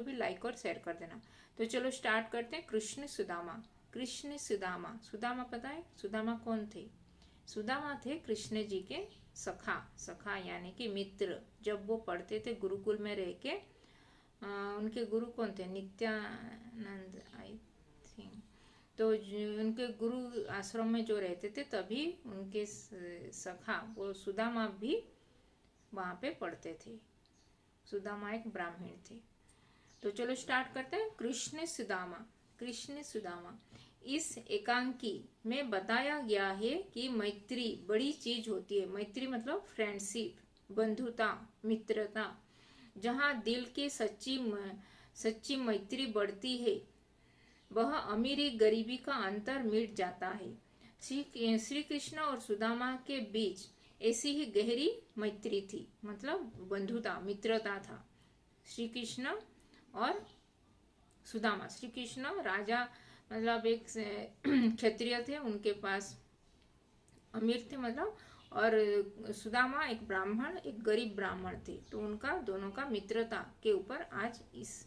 को भी लाइक और शेयर कर देना। तो चलो स्टार्ट करते हैं। कृष्ण सुदामा। कृष्ण सुदामा, सुदामा पता है सुदामा कौन थे? सुदामा थे कृष्ण जी के सखा। सखा यानी कि मित्र। जब वो पढ़ते थे गुरुकुल में रह के, उनके गुरु कौन थे? Nityanand I think. तो उनके गुरु आश्रम में जो रहते थे तभी उनके सखा वो सुदामा भी वहाँ पे पढ़ते थे। सुदामा एक ब्राह्मण थे। तो चलो स्टार्ट करते हैं। कृष्ण सुदामा। कृष्ण सुदामा। इस एकांकी में बताया गया है कि मैत्री बड़ी चीज होती है। मैत्री मतलब फ्रेंडशिप, बंधुता, मित्रता। जहाँ दिल की सच्ची मैत्री बढ़ती है, वह अमीरी गरीबी का अंतर मिट जाता है। श्री कृष्ण और सुदामा के बीच ऐसी ही गहरी मैत्री थी, मतलब बंधुता, मित्रता था श्री कृष्ण और सुदामा। श्री कृष्ण राजा मतलब एक क्षत्रिय थे, उनके पास अमीर थे मतलब, और सुदामा एक ब्राह्मण, एक गरीब ब्राह्मण थे। तो उनका दोनों का के ऊपर आज इस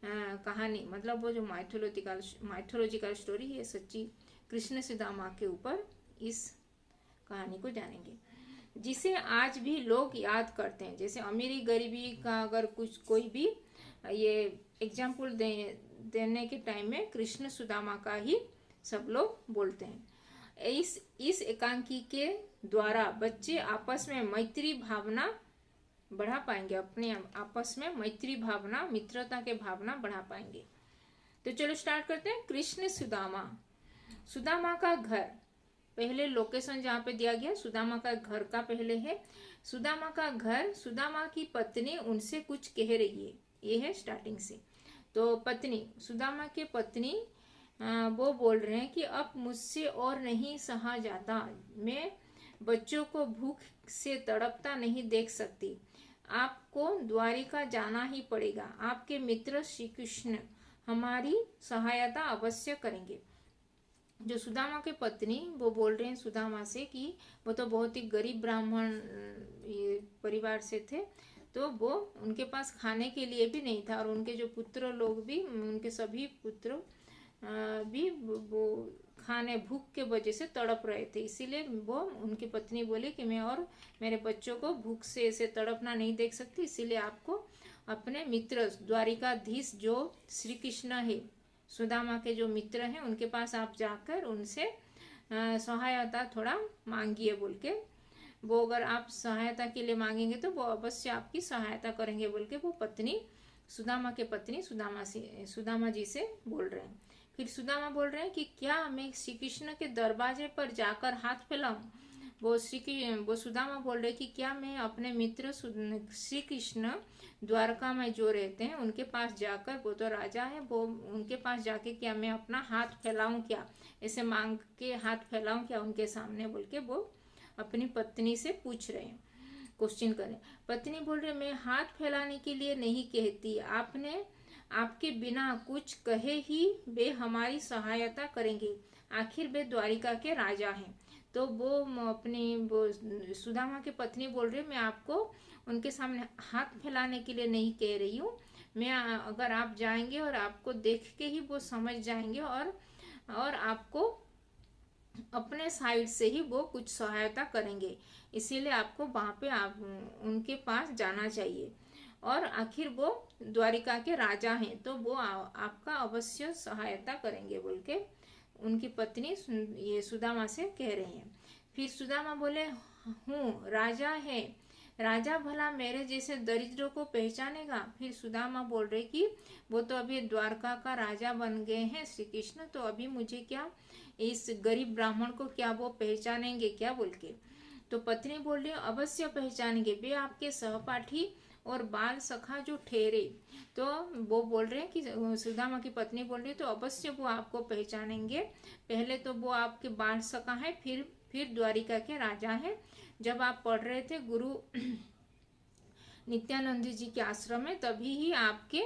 कहानी, मतलब वो जो माइथोलॉजिकल स्टोरी है, सच्ची कृष्ण सुदामा के ऊपर इस कहानी को जानेंगे, जिसे आज भी लोग याद करते हैं। जैसे अमीरी गरीबी का अगर कुछ कोई भी ये एग्जाम्पल देने के टाइम में कृष्ण सुदामा का ही सब लोग बोलते हैं। इस एकांकी के द्वारा बच्चे आपस में मैत्री भावना बढ़ा पाएंगे, अपने आपस में मैत्री भावना, मित्रता के भावना बढ़ा पाएंगे। तो चलो स्टार्ट करते हैं। कृष्ण सुदामा। सुदामा का घर, पहले लोकेशन जहाँ पे दिया गया सुदामा का घर का पहले है। सुदामा का घर, सुदामा की पत्नी उनसे कुछ कह रही है, ये है स्टार्टिंग से। तो पत्नी, सुदामा के पत्नी वो बोल रहे हैं कि अब मुझसे और नहीं सहा जाता, मैं बच्चों को भूख से तड़पता नहीं देख सकती, आपको द्वारिका जाना ही पड़ेगा। आपके मित्र श्री कृष्ण हमारी सहायता अवश्य करेंगे। जो सुदामा के पत्नी वो बोल रहे हैं सुदामा से कि वो तो बहुत ही गरीब ब्राह्मण परिवार से थे, तो वो उनके पास खाने के लिए भी नहीं था, और उनके जो पुत्र लोग भी, उनके सभी पुत्र भी वो खाने भूख के वजह से तड़प रहे थे। इसीलिए वो उनकी पत्नी बोली कि मैं और मेरे बच्चों को भूख से ऐसे तड़पना नहीं देख सकती, इसीलिए आपको अपने मित्र द्वारिकाधीश जो श्री कृष्ण है, सुदामा के जो मित्र हैं, उनके पास आप जाकर उनसे सहायता थोड़ा मांगिए बोल के, वो अगर आप सहायता के लिए मांगेंगे तो वो अवश्य आपकी सहायता करेंगे बोल के वो पत्नी, सुदामा के पत्नी सुदामा जी से बोल रहे हैं। फिर सुदामा बोल रहे हैं कि क्या मैं श्री कृष्ण के दरवाजे पर जाकर हाथ फैलाऊं? वो सुदामा बोल रहे कि क्या मैं अपने मित्र श्री कृष्ण द्वारका में जो रहते हैं उनके पास जाकर, वो तो राजा है, वो उनके पास जाके क्या मैं अपना हाथ फैलाऊं, क्या ऐसे मांग के हाथ फैलाऊं क्या उनके सामने बोल के वो अपनी पत्नी से पूछ रहे हैं, क्वेश्चन करें। पत्नी बोल रहे मैं हाथ फैलाने के लिए नहीं कहती, आपने आपके बिना कुछ कहे ही वे हमारी सहायता करेंगे, आखिर वे द्वारिका के राजा हैं। तो वो सुदामा की पत्नी बोल रही मैं आपको उनके सामने हाथ फैलाने के लिए नहीं कह रही हूँ, मैं अगर आप जाएंगे और आपको देख के ही वो समझ जाएंगे और आपको अपने साइड से ही वो कुछ सहायता करेंगे, इसीलिए आपको वहाँ पे आप उनके पास जाना चाहिए, और आखिर वो द्वारिका के राजा हैं तो वो आपका अवश्य सहायता करेंगे बोल के उनकी पत्नी ये सुदामा से कह रही हैं। फिर सुदामा बोले हूँ राजा है, राजा भला मेरे जैसे दरिद्रों को पहचानेगा? फिर सुदामा बोल रहे कि वो तो अभी द्वारका का राजा बन गए हैं श्री कृष्ण, तो अभी मुझे क्या इस गरीब ब्राह्मण को क्या वो पहचानेंगे क्या बोल के। तो पत्नी बोल रही अवश्य पहचानेंगे, वे आपके सहपाठी और बाल सखा जो ठहरे। तो वो बोल रहे हैं कि सुदामा की पत्नी बोल रही है तो अवश्य वो आपको पहचानेंगे, पहले तो वो आपके बाल सखा है, फिर द्वारिका के राजा हैं। जब आप पढ़ रहे थे गुरु नित्यानंद जी के आश्रम में, तभी ही आपके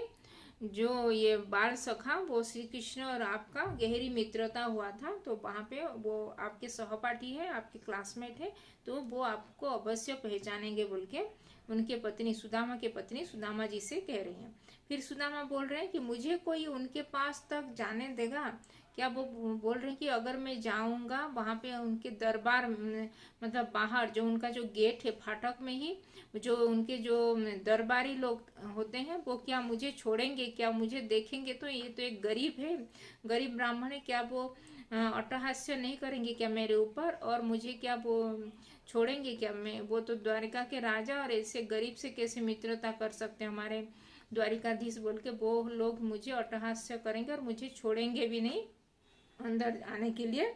जो ये बाल सखा वो श्री कृष्ण और आपका गहरी मित्रता हुआ था, तो वहाँ पे वो आपके सहपाठी है, आपके क्लासमेट है, तो वो आपको अवश्य पहचानेंगे बोल के उनके पत्नी सुदामा के पत्नी सुदामा जी से कह रही हैं। फिर सुदामा बोल रहे हैं कि मुझे कोई उनके पास तक जाने देगा क्या? वो बोल रहे हैं कि अगर मैं जाऊंगा वहां पे उनके दरबार मतलब बाहर जो उनका जो गेट है फाटक में ही जो उनके जो दरबारी लोग होते हैं वो क्या मुझे छोड़ेंगे क्या? मुझे देखेंगे तो ये तो एक गरीब है, गरीब ब्राह्मण है, क्या वो अट्टहास्य नहीं करेंगे क्या मेरे ऊपर? और मुझे क्या वो छोड़ेंगे क्या? मैं वो तो द्वारिका के राजा और ऐसे गरीब से कैसे मित्रता कर सकते हैं हमारे द्वारिकाधीश? बोल के वो लोग मुझे अट्टहास्य करेंगे और मुझे छोड़ेंगे भी नहीं अंदर आने के लिए,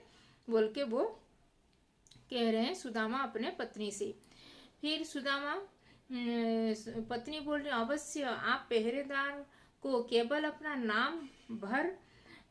बोल के वो कह रहे हैं सुदामा अपने पत्नी से। फिर सुदामा पत्नी बोल रही अवश्य आप पहरेदार को केवल अपना नाम भर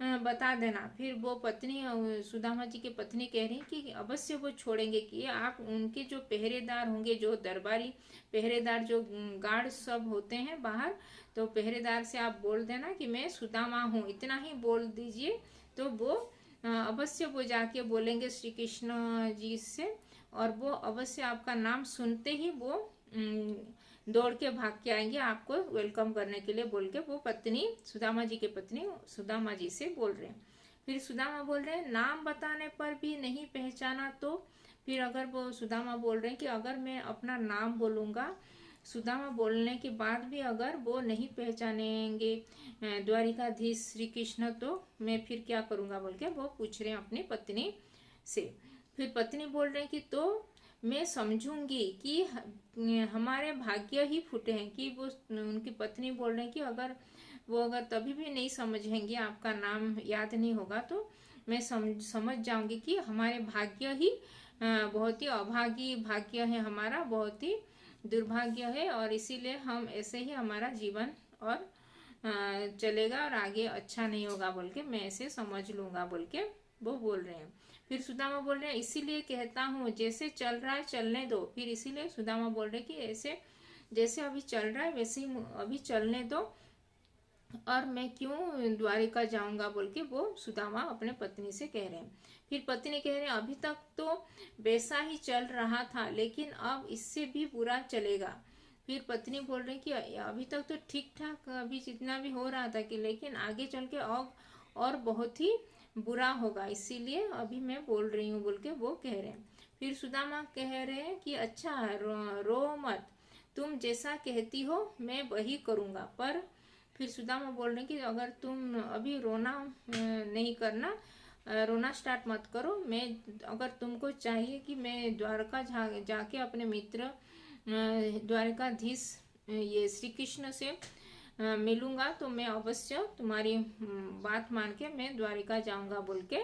बता देना। फिर वो पत्नी सुदामा जी की पत्नी कह रही कि अवश्य वो छोड़ेंगे कि आप उनके जो पहरेदार होंगे, जो दरबारी पहरेदार जो गार्ड सब होते हैं बाहर, तो पहरेदार से आप बोल देना कि मैं सुदामा हूँ, इतना ही बोल दीजिए। तो वो अवश्य वो जाके बोलेंगे श्री कृष्ण जी से और वो अवश्य आपका नाम सुनते ही वो दौड़ के भाग के आएंगे आपको वेलकम करने के लिए, बोल के वो पत्नी सुदामा जी के पत्नी सुदामा जी से बोल रहे हैं। फिर सुदामा बोल रहे हैं नाम बताने पर भी नहीं पहचाना तो? फिर अगर वो सुदामा बोल रहे हैं कि अगर मैं अपना नाम बोलूंगा, सुदामा बोलने के बाद भी अगर वो नहीं पहचानेंगे द्वारिकाधीश श्री कृष्ण तो मैं फिर क्या करूंगा, बोल के वो पूछ रहे हैं अपनी पत्नी से। फिर पत्नी बोल रहे हैं कि तो मैं समझूंगी कि हमारे भाग्य ही फूटे हैं। कि वो उनकी पत्नी बोल रहे हैं कि अगर तभी भी नहीं समझेंगे, आपका नाम याद नहीं होगा, तो मैं समझ जाऊंगी कि हमारे भाग्य ही बहुत ही अभागी भाग्य है, हमारा बहुत ही दुर्भाग्य है और इसीलिए हम ऐसे ही हमारा जीवन और चलेगा और आगे अच्छा नहीं होगा, बोल के मैं ऐसे समझ लूंगा, बोल के वो बोल रहे हैं। फिर सुदामा बोल रहे हैं इसीलिए कहता हूँ जैसे चल रहा है चलने दो। फिर इसीलिए सुदामा बोल रहे हैं कि ऐसे जैसे अभी चल रहा है वैसे ही अभी चलने दो और मैं क्यों द्वारिका जाऊंगा, बोल के वो सुदामा अपने पत्नी से कह रहे हैं। फिर पत्नी कह रहे हैं अभी तक तो वैसा ही चल रहा था लेकिन अब इससे भी बुरा चलेगा। फिर पत्नी बोल रही कि अभी तक तो ठीक ठाक अभी जितना भी हो रहा था कि लेकिन आगे चल के और बहुत ही बुरा होगा, इसीलिए अभी मैं बोल रही हूँ, बोल के वो कह रहे हैं। फिर सुदामा कह रहे हैं कि अच्छा रो मत, तुम जैसा कहती हो मैं वही करूँगा। पर फिर सुदामा बोल रहे हैं कि अगर तुम अभी रोना नहीं करना, रोना स्टार्ट मत करो। मैं अगर तुमको चाहिए कि मैं द्वारका जाके अपने मित्र द्वारकाधीश ये श्री कृष्ण से मिलूंगा तो मैं अवश्य तुम्हारी बात मान के मैं द्वारिका जाऊंगा, बोल के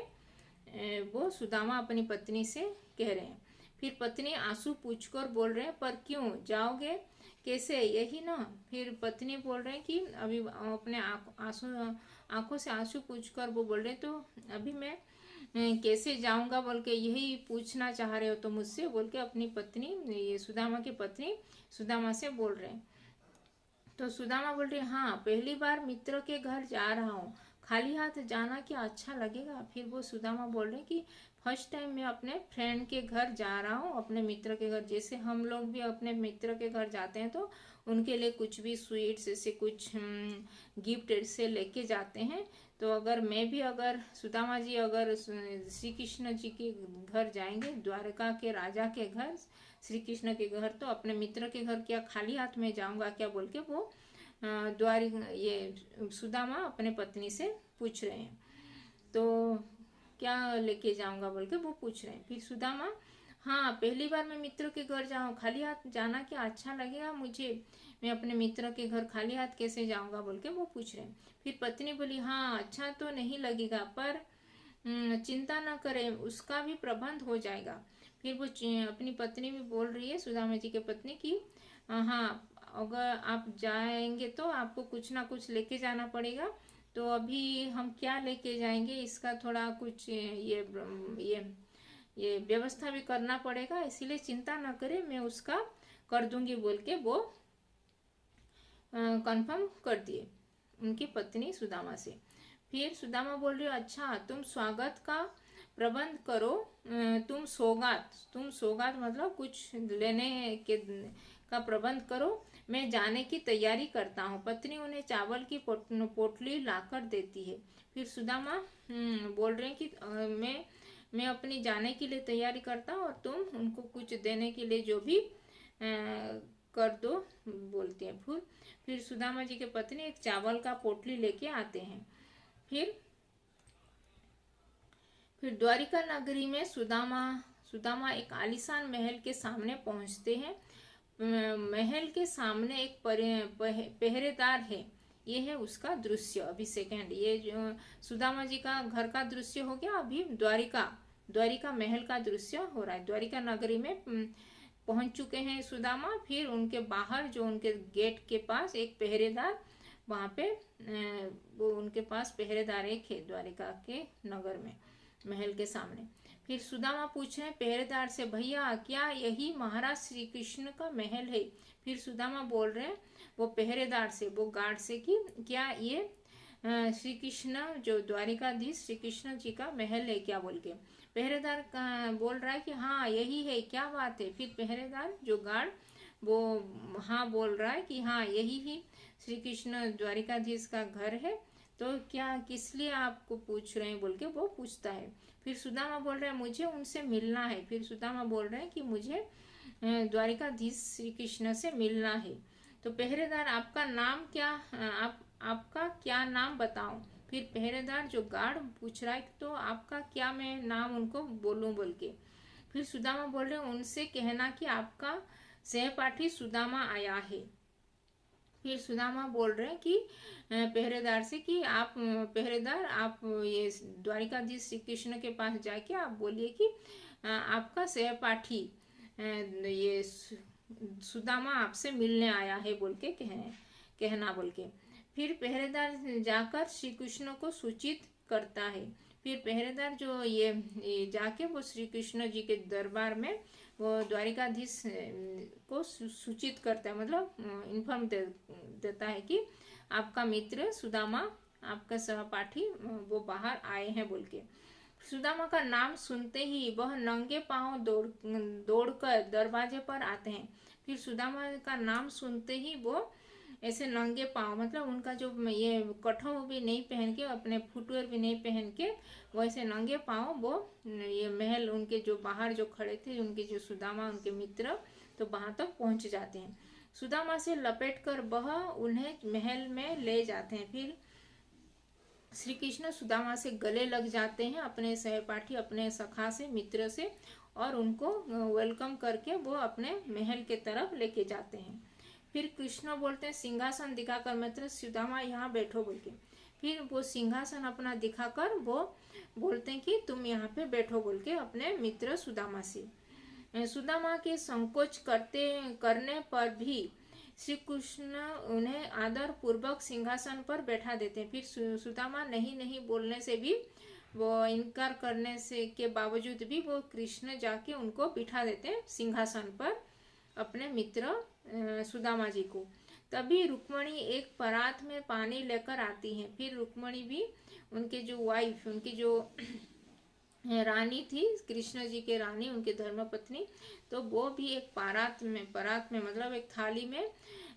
वो सुदामा अपनी पत्नी से कह रहे हैं। फिर पत्नी आंसू पूछकर बोल रहे हैं पर क्यों जाओगे, कैसे, यही ना? फिर पत्नी बोल रहे हैं कि अभी अपने आंखों से आंसू पूछकर वो बोल रहे हैं तो अभी मैं कैसे जाऊंगा, बोल के यही पूछना चाह रहे हो तो मुझसे, बोल के अपनी पत्नी ये सुदामा की पत्नी सुदामा से बोल रहे हैं। तो सुदामा बोल रही हाँ पहली बार मित्र के घर जा रहा हूँ, खाली हाथ जाना क्या अच्छा लगेगा? फिर वो सुदामा बोल रहे कि फर्स्ट टाइम मैं अपने फ्रेंड के घर जा रहा हूँ, अपने मित्र के घर। जैसे हम लोग भी अपने मित्र के घर जाते हैं तो उनके लिए कुछ भी स्वीट्स ऐसे कुछ गिफ्ट ऐसे लेके जाते हैं। तो अगर मैं भी अगर सुदामा जी अगर श्री कृष्ण जी के घर जाएंगे, द्वारका के राजा के घर श्री कृष्ण के घर, तो अपने मित्र के घर क्या खाली हाथ में जाऊंगा क्या, बोल के वो ये सुदामा अपने पत्नी से पूछ रहे हैं। तो क्या लेके जाऊंगा, बोल के वो पूछ रहे हैं। फिर सुदामा हाँ पहली बार मैं मित्र के घर जाऊँ, खाली हाथ जाना क्या अच्छा लगेगा मुझे, मैं अपने मित्र के घर खाली हाथ कैसे जाऊंगा, बोल के वो पूछ रहे हैं। फिर पत्नी बोली हाँ अच्छा तो नहीं लगेगा पर चिंता न करें उसका भी प्रबंध हो जाएगा। फिर वो अपनी पत्नी भी बोल रही है सुदामा जी के पत्नी की हाँ अगर आप जाएंगे तो आपको कुछ ना कुछ लेके जाना पड़ेगा, तो अभी हम क्या लेके जाएंगे इसका थोड़ा कुछ ये व्यवस्था भी करना पड़ेगा, इसीलिए चिंता ना करें मैं उसका कर दूंगी, बोल के वो कंफर्म कर दिए उनकी पत्नी सुदामा से। फिर सुदामा बोल रही अच्छा तुम स्वागत का प्रबंध करो, तुम सौगात मतलब कुछ लेने का प्रबंध करो, मैं जाने की तैयारी करता हूँ। पत्नी उन्हें चावल की पोटली लाकर देती है। फिर सुदामा बोल रहे हैं कि मैं अपनी जाने के लिए तैयारी करता हूँ और तुम उनको कुछ देने के लिए जो भी कर दो बोलते हैं। फिर सुदामा जी के पत्नी एक चावल का पोटली लेके आते हैं। फिर द्वारिका नगरी में सुदामा एक आलीशान महल के सामने पहुंचते हैं। महल के सामने एक पहरेदार है। ये है उसका दृश्य। अभी सेकंड, ये जो सुदामा जी का घर का दृश्य हो गया। अभी द्वारिका महल का दृश्य हो रहा है। द्वारिका नगरी में पहुंच चुके हैं सुदामा। फिर उनके बाहर जो उनके गेट के पास एक पहरेदार, वहां पे वो उनके पास पहरेदार एक है द्वारिका के नगर में, महल के सामने। फिर सुदामा पूछ रहे हैं पहरेदार से, भैया क्या यही महाराज श्री कृष्ण का महल है? फिर सुदामा बोल रहे हैं वो पहरेदार से, वो गार्ड से, कि क्या ये श्री कृष्ण जो द्वारिकाधीश श्री कृष्ण जी का महल है क्या बोल के। पहरेदार बोल रहा है कि हाँ यही है, क्या बात है। फिर पहरेदार जो गार्ड वो हाँ बोल रहा है कि हाँ यही ही श्री कृष्ण द्वारिकाधीश का घर है, तो क्या किस लिए आपको पूछ रहे हैं बोल के वो पूछता है। फिर सुदामा बोल रहे हैं मुझे उनसे मिलना है। फिर सुदामा बोल रहे हैं कि मुझे द्वारिकाधीश श्री कृष्ण से मिलना है। तो पहरेदार आपका नाम क्या, आपका क्या नाम बताओ। फिर पहरेदार जो गार्ड पूछ रहा है तो आपका क्या मैं नाम उनको बोलूं बोल के। फिर सुदामा बोल रहे हैं उनसे कहना कि आपका सहपाठी सुदामा आया है। फिर सुदामा बोल रहे हैं कि पहरेदार से कि आप पहरेदार आप ये द्वारिकाधीश श्री कृष्ण के पास जाके आप बोलिए कि आपका सहपाठी ये सुदामा आपसे मिलने आया है बोल के कहना बोल के। फिर पहरेदार जाकर श्री कृष्ण को सूचित करता है। फिर पहरेदार जो ये जाके वो श्री कृष्ण जी के दरबार में वो द्वारिकाधीश को सूचित करता है, मतलब इन्फॉर्म देता है कि आपका मित्र सुदामा, आपका सहपाठी वो बाहर आए हैं बोल के। सुदामा का नाम सुनते ही वह नंगे पांव दौड़कर दरवाजे पर आते हैं। फिर सुदामा का नाम सुनते ही वो ऐसे नंगे पांव, मतलब उनका जो ये कठौ भी नहीं पहन के, अपने फुटवेयर भी नहीं पहन के, वैसे नंगे पांव वो ये महल उनके जो बाहर जो खड़े थे उनके जो सुदामा उनके मित्र, तो वहां तक पहुंच जाते हैं। सुदामा से लपेट कर वह उन्हें महल में ले जाते हैं। फिर श्री कृष्ण सुदामा से गले लग जाते हैं, अपने सहपाठी अपने सखा से, मित्र से, और उनको वेलकम करके वो अपने महल के तरफ लेके जाते हैं। फिर कृष्ण बोलते हैं सिंहासन दिखाकर, मित्र सुदामा यहाँ बैठो बोल के। फिर वो सिंहासन अपना दिखाकर वो बोलते हैं कि तुम यहाँ पे बैठो बोल के अपने मित्र सुदामा से। सुदामा के संकोच करने पर भी श्री कृष्ण उन्हें आदर पूर्वक सिंहासन पर बैठा देते हैं। फिर सुदामा नहीं बोलने से भी, वो इनकार करने से के बावजूद भी वो कृष्ण जाके उनको बिठा देते हैं सिंहासन पर, अपने मित्र सुदामा जी को। तभी रुक्मणी एक परात में पानी लेकर आती हैं। फिर रुक्मणी भी उनके जो वाइफ, उनकी जो रानी थी, कृष्ण जी के रानी, उनके धर्मपत्नी, तो वो भी एक परात में मतलब एक थाली में,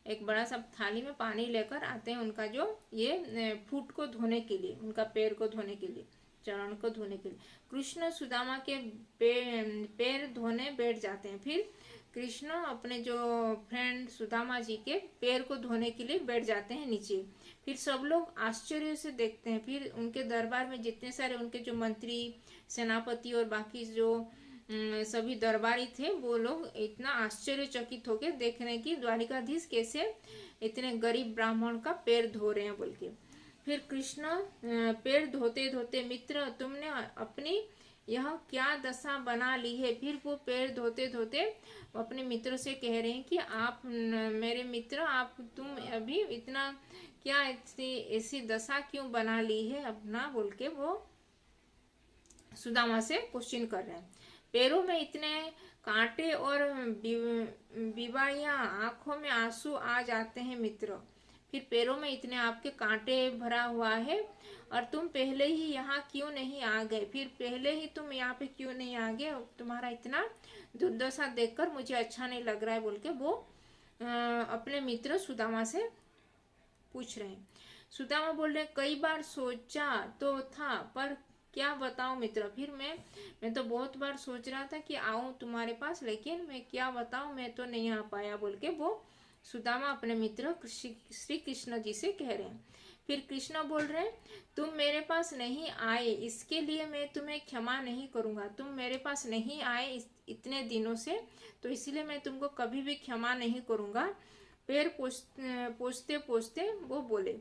एक बड़ा सा थाली में पानी लेकर आते हैं उनका जो ये फुट को धोने के लिए, उनका पैर को धोने के लिए, चरण को धोने के लिए। कृष्ण सुदामा के पैर धोने बैठ जाते हैं। फिर कृष्ण अपने जो फ्रेंड सुदामा जी के पैर को धोने के लिए बैठ जाते हैं नीचे। फिर सब लोग आश्चर्य से देखते हैं। फिर उनके दरबार में जितने सारे उनके जो मंत्री, सेनापति और बाकी जो सभी दरबारी थे, वो लोग इतना आश्चर्यचकित होकर देख रहे हैं कि द्वारिकाधीश कैसे इतने गरीब ब्राह्मण का पैर धो रहे हैं बोल के। फिर कृष्ण पैर धोते धोते, मित्र तुमने अपनी यह क्या दशा बना ली है। फिर वो पैर धोते धोते अपने मित्रों से कह रहे हैं कि आप मेरे मित्र, आप तुम अभी इतना क्या ऐसी दशा क्यों बना ली है अपना बोल के वो सुदामा से क्वेश्चन कर रहे हैं। पैरों में इतने कांटे और बीमारियां, आंखों में आंसू आ जाते हैं मित्र। फिर पैरों में इतने आपके कांटे भरा हुआ है और तुम पहले ही यहाँ क्यों नहीं आ गए। फिर पहले ही तुम यहाँ पे क्यों नहीं आ गए, तुम्हारा इतना दुर्दशा देखकर मुझे अच्छा नहीं लग रहा है बोल के वो अपने मित्र सुदामा से पूछ रहे हैं। सुदामा बोल रहे कई बार सोचा तो था, पर क्या बताऊं मित्र, फिर मैं तो बहुत बार सोच रहा था कि आऊं तुम्हारे पास, लेकिन मैं क्या बताऊं, मैं तो नहीं आ पाया, बोल के वो सुदामा अपने मित्र श्री कृष्ण जी से कह रहे हैं। फिर कृष्ण बोल रहे हैं तुम मेरे पास नहीं आए इसके लिए मैं तुम्हें क्षमा नहीं करूंगा। तुम मेरे पास नहीं आए इतने दिनों से, तो इसलिए मैं तुमको कभी भी क्षमा नहीं करूंगा। पैर पोछते पोछते वो बोले।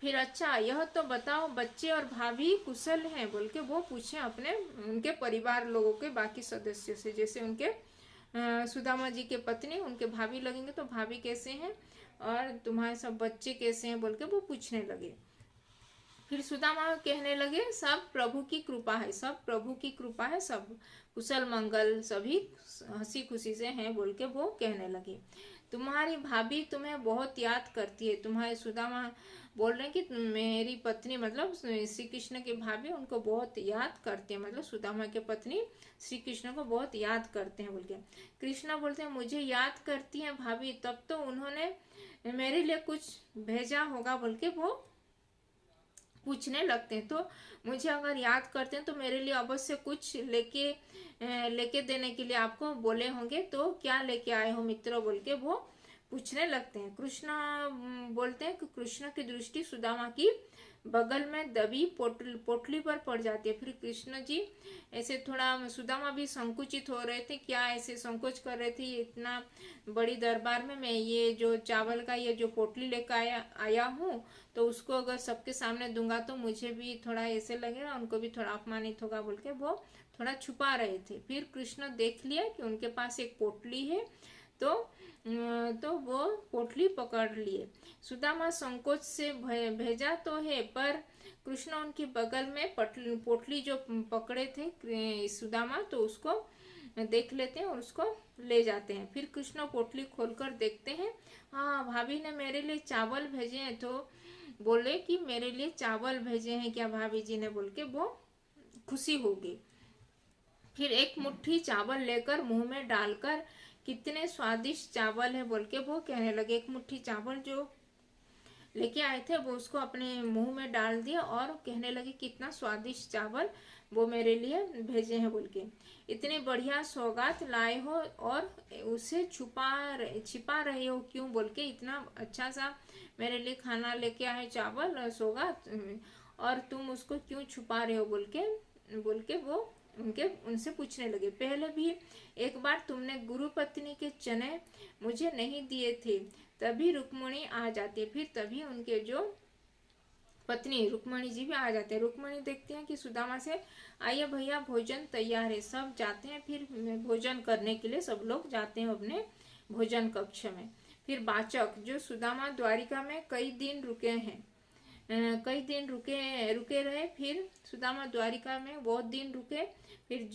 फिर अच्छा यह तो बताओ बच्चे और भाभी कुशल हैं, बोल के वो पूछे अपने उनके परिवार लोगों के बाकी सदस्यों से, जैसे उनके सुदामा जी के पत्नी उनके भाभी लगेंगे तो भाभी कैसे हैं और तुम्हारे सब बच्चे कैसे हैं, बोल के वो पूछने लगे। फिर सुदामा कहने लगे सब प्रभु की कृपा है, सब प्रभु की कृपा है, सब कुशल मंगल, सभी हंसी खुशी से हैं, बोल के वो कहने लगे। तुम्हारी भाभी तुम्हें बहुत याद करती है। तुम्हारे सुदामा बोल रहे हैं कि मेरी पत्नी मतलब श्री कृष्ण की भाभी उनको बहुत याद करते हैं, मतलब सुदामा के पत्नी श्री कृष्ण को बहुत याद करते हैं, बोल के कृष्ण बोलते हैं मुझे याद करती है भाभी, तब तो उन्होंने मेरे लिए कुछ भेजा होगा, बोल के वो पूछने लगते हैं। तो मुझे अगर याद करते हैं तो मेरे लिए अवश्य कुछ लेके देने के लिए आपको बोले होंगे, तो क्या लेके आए हो मित्र, बोल के वो पूछने लगते हैं। कृष्ण बोलते हैं कि कृष्ण की दृष्टि सुदामा की बगल में दबी पोटली पर पड़ जाती है। फिर कृष्ण जी ऐसे थोड़ा, सुदामा भी संकुचित हो रहे थे, क्या ऐसे संकोच कर रहे थे, इतना बड़ी दरबार में मैं ये जो चावल का ये जो पोटली लेकर आया हूँ, तो उसको अगर सबके सामने दूंगा तो मुझे भी थोड़ा ऐसे लगेगा, उनको भी थोड़ा अपमानित होगा, बोल के वो थोड़ा छुपा रहे थे। फिर कृष्ण देख लिया कि उनके पास एक पोटली है, तो वो पोटली पकड़ लिए। सुदामा संकोच से भेजा तो है, पर कृष्ण उनकी बगल में पोटली जो पकड़े थे सुदामा, तो उसको देख लेते हैं और उसको ले जाते हैं। फिर कृष्ण पोटली खोलकर देखते हैं, हाँ भाभी ने मेरे लिए चावल भेजे हैं, तो बोले कि मेरे लिए चावल भेजे हैं क्या भाभी जी ने, बोल के वो खुशी हो गई। फिर एक मुट्ठी चावल लेकर मुंह में डालकर कितने स्वादिष्ट चावल है, बोल के वो कहने लगे। एक मुट्ठी चावल जो लेके आए थे वो उसको अपने मुंह में डाल दिया और कहने लगे कितना स्वादिष्ट चावल वो मेरे लिए भेजे हैं, बोल के इतनी बढ़िया सौगात लाए हो और उसे छिपा रहे हो क्यों, बोल के इतना अच्छा सा मेरे लिए खाना लेके आए चावल और सौगात, और तुम उसको क्यों छुपा रहे हो, बोल के वो उनसे पूछने लगे। पहले भी एक बार तुमने गुरु पत्नी के चने मुझे नहीं दिए थे, तभी रुक्मणी आ जाती, फिर तभी उनके जो पत्नी रुक्मणी जी भी आ जाते हैं। रुक्मणी देखती हैं कि सुदामा से आइए भैया भोजन तैयार है, सब जाते हैं फिर भोजन करने के लिए, सब लोग जाते हैं अपने भोजन कक्ष में। फिर बाचक जो सुदामा द्वारिका में कई दिन रुके हैं, कई दिन रुके रहे, फिर सुदामा द्वारिका में बहुत दिन रुके। फिर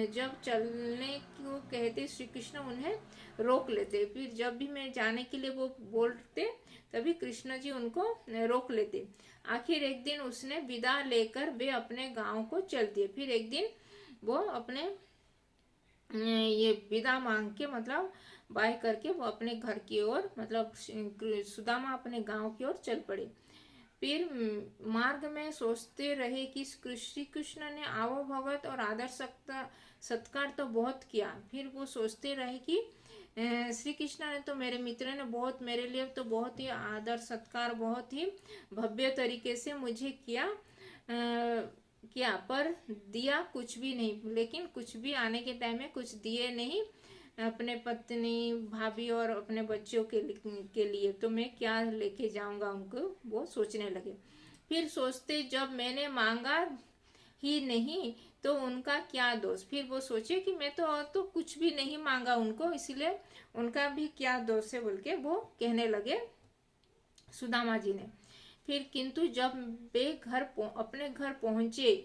जब चलने को कहते श्री कृष्ण उन्हें रोक लेते, फिर जब भी मैं जाने के लिए वो बोलते तभी कृष्ण जी उनको रोक लेते। आखिर एक दिन उसने विदा लेकर वे अपने गांव को चल दिए। फिर एक दिन वो अपने ये विदा मांग के मतलब बाय करके वो अपने घर की ओर मतलब सुदामा अपने गांव की ओर चल पड़े। फिर मार्ग में सोचते रहे कि श्री कृष्ण ने आवो भगत और आदर सत्कार तो बहुत किया। फिर वो सोचते रहे कि श्री कृष्ण ने तो मेरे मित्र ने बहुत मेरे लिए तो बहुत ही आदर सत्कार बहुत ही भव्य तरीके से मुझे किया पर दिया कुछ भी नहीं, लेकिन कुछ भी आने के टाइम में कुछ दिए नहीं अपने पत्नी भाभी और अपने बच्चों के लिए, तो मैं क्या लेके जाऊंगा उनको, वो सोचने लगे। फिर सोचते जब मैंने मांगा ही नहीं तो उनका क्या दोष, फिर वो सोचे कि मैं तो कुछ भी नहीं मांगा उनको, इसलिए उनका भी क्या दोष है, बोल के वो कहने लगे सुदामा जी ने। फिर किंतु जब वे अपने घर पहुंचे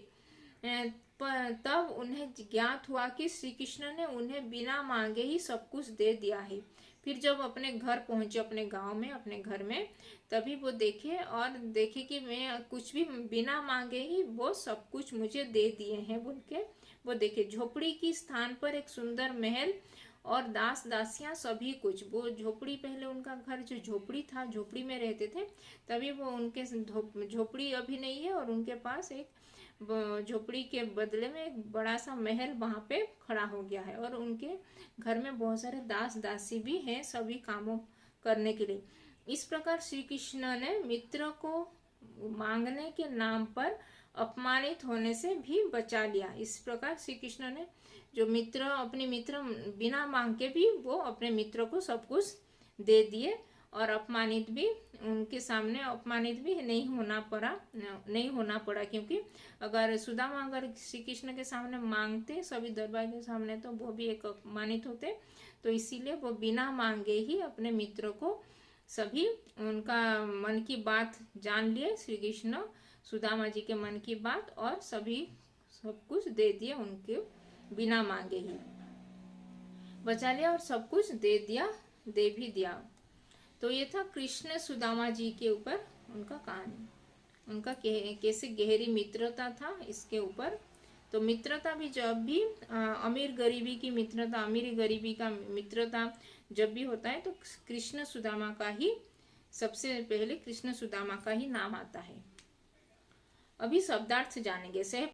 तब उन्हें ज्ञात हुआ कि श्री कृष्ण ने उन्हें बिना मांगे ही सब कुछ दे दिया है। फिर जब अपने घर पहुंचे अपने गांव में अपने घर में, तभी वो देखे कि मैं कुछ भी बिना मांगे ही वो सब कुछ मुझे दे दिए हैं, बोल के वो देखे झोपड़ी की स्थान पर एक सुंदर महल और दास दासियां सभी कुछ। वो झोपड़ी, पहले उनका घर जो झोपड़ी था, झोपड़ी में रहते थे, तभी वो उनके झोपड़ी अभी नहीं है और उनके पास एक झोपड़ी के बदले में एक बड़ा सा महल वहां पे खड़ा हो गया है और उनके घर में बहुत सारे दास दासी भी हैं सभी कामों करने के लिए। इस प्रकार श्री कृष्ण ने मित्र को मांगने के नाम पर अपमानित होने से भी बचा लिया। इस प्रकार श्री कृष्ण ने जो मित्र, अपने मित्र बिना मांग के भी वो अपने मित्र को सब कुछ दे दिए और अपमानित भी, उनके सामने अपमानित भी नहीं होना पड़ा क्योंकि अगर सुदामा अगर श्री कृष्ण के सामने मांगते सभी दरबार के सामने तो वो भी एक अपमानित होते। तो इसीलिए वो बिना मांगे ही अपने मित्र को सभी उनका मन की बात जान लिए श्री कृष्ण, सुदामा जी के मन की बात, और सभी सब कुछ दे दिए उनके बिना मांगे ही बचा लिया और सब कुछ दे भी दिया। तो ये था कृष्ण सुदामा जी के ऊपर उनका कहानी, उनका कैसे गहरी मित्रता था इसके ऊपर। तो मित्रता भी जब भी अमीर गरीबी की मित्रता, अमीरी गरीबी का मित्रता जब भी होता है तो कृष्ण सुदामा का ही सबसे पहले कृष्ण सुदामा का ही नाम आता है। अभी शब्दार्थ जानेंगे। सह